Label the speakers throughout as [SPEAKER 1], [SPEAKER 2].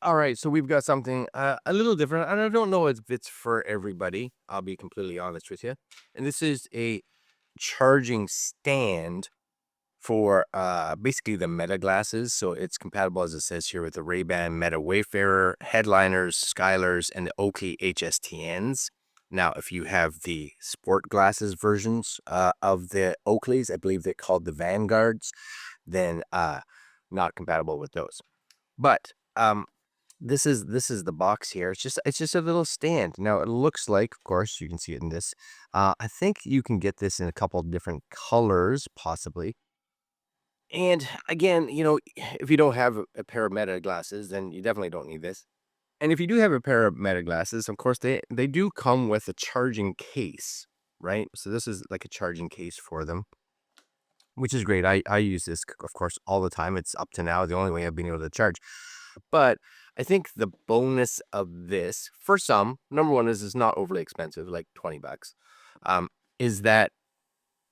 [SPEAKER 1] All right, so we've got something a little different, and I don't know if it's for everybody. I'll be completely honest with you. And this is a charging stand for basically the Meta glasses. So it's compatible, as it says here, with the Ray-Ban Meta Wayfarer, Headliners, Skylers, and the Oakley HSTNs. Now, if you have the sport glasses versions of the Oakleys, I believe they're called the Vanguards, then not compatible with those. But this is the box here. It's just a little stand. Now it looks like, of course, you can see it in this. I think you can get this in a couple different colors, possibly. And again, if you don't have a pair of Meta glasses, then you definitely don't need this. And if you do have a pair of Meta glasses, of course, they do come with a charging case, right? So this is like a charging case for them, which is great. I use this, of course, all the time. It's up to now the only way I've been able to charge. But I think the bonus of this, for some, number one is it's not overly expensive, like 20 bucks. Is that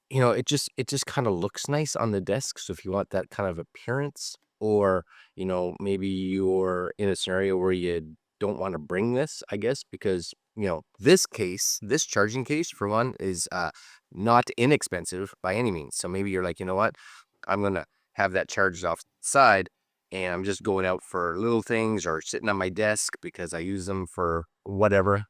[SPEAKER 1] it just kind of looks nice on the desk. So if you want that kind of appearance, or maybe you're in a scenario where you don't want to bring this, I guess, because this charging case, for one, is not inexpensive by any means. So maybe you're like, you know what, I'm gonna have that charged off the side, and I'm just going out for little things or sitting on my desk because I use them for whatever.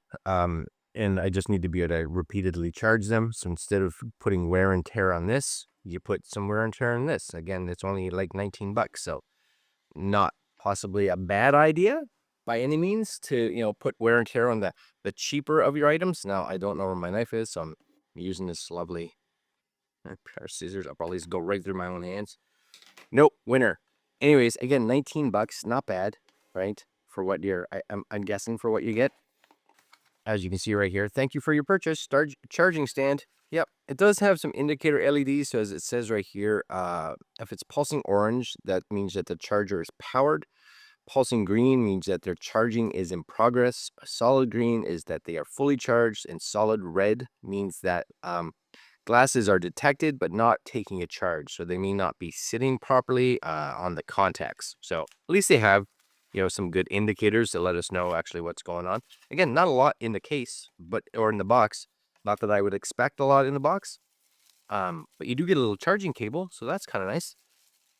[SPEAKER 1] And I just need to be able to repeatedly charge them. So instead of putting wear and tear on this, you put some wear and tear on this. Again, it's only like 19 bucks. So not possibly a bad idea by any means to, put wear and tear on the cheaper of your items. Now, I don't know where my knife is, so I'm using this lovely pair of scissors. I'll probably just go right through my own hands. Nope, winner. Anyways, again, 19 bucks, not bad, right? For what I'm guessing for what you get. As you can see right here, thank you for your purchase. Charging stand. Yep, it does have some indicator LEDs. So as it says right here, if it's pulsing orange, that means that the charger is powered. Pulsing green means that their charging is in progress. A solid green is that they are fully charged, and solid red means that glasses are detected but not taking a charge. So they may not be sitting properly on the contacts. So at least they have some good indicators to let us know actually what's going on. Again, not a lot in the case, or in the box. Not that I would expect a lot in the box. But you do get a little charging cable, so that's kind of nice.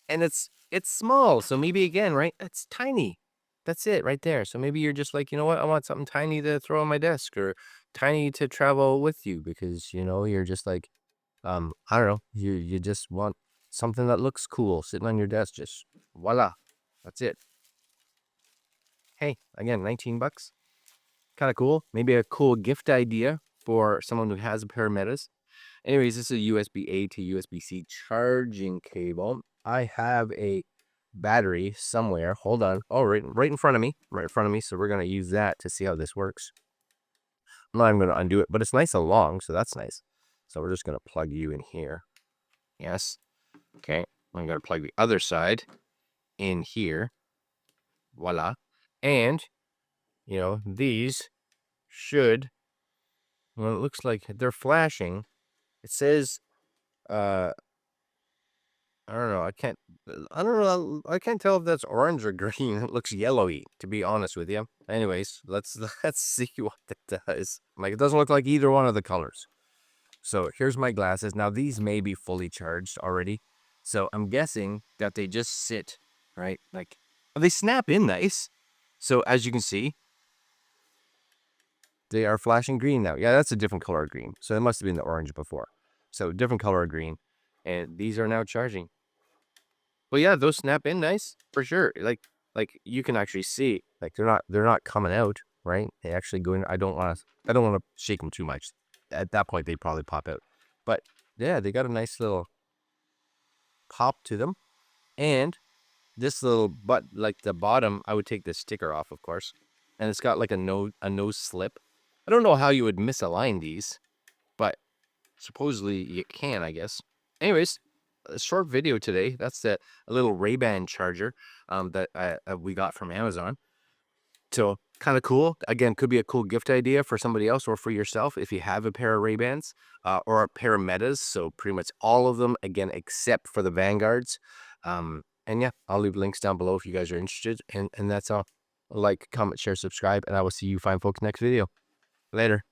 [SPEAKER 1] And it's small, so maybe again, right? It's tiny. That's it right there. So maybe you're just like, you know what? I want something tiny to throw on my desk, or tiny to travel with you, because you're just like, I don't know, you just want something that looks cool sitting on your desk. Just voila. That's it. Hey, again, 19 bucks. Kind of cool. Maybe a cool gift idea for someone who has a pair of Metas. Anyways, this is a USB-A to USB-C charging cable. I have a battery somewhere. Hold on. Oh, right in front of me. Right in front of me. So we're going to use that to see how this works. I'm not even going to undo it, but it's nice and long, so that's nice. So we're just going to plug you in here. Yes. Okay. I'm going to plug the other side in here. Voila. And, these should, well, it looks like they're flashing. It says, I don't know. I don't know. I can't tell if that's orange or green. It looks yellowy, to be honest with you. Anyways, let's see what that does. Like, it doesn't look like either one of the colors. So here's my glasses. Now these may be fully charged already. So I'm guessing that they just sit, right? Like, they snap in nice. So as you can see, they are flashing green now. Yeah, that's a different color of green. So it must have been the orange before. So different color of green. And these are now charging. But yeah, those snap in nice for sure. Like you can actually see, like they're not coming out, right? They actually go in. I don't want to shake them too much. At that point, they probably pop out. But yeah, they got a nice little pop to them. And this little like the bottom, I would take the sticker off, of course. And it's got like a nose slip. I don't know how you would misalign these, but supposedly you can, I guess. Anyways, a short video today. That's a little Ray-Ban charger that we got from Amazon. So kind of cool. Again, could be a cool gift idea for somebody else or for yourself if you have a pair of Ray-Bans or a pair of Metas. So pretty much all of them, again, except for the Vanguards. And yeah, I'll leave links down below if you guys are interested. And that's all. like, comment, share, subscribe, and I will see you fine folks next video. Later.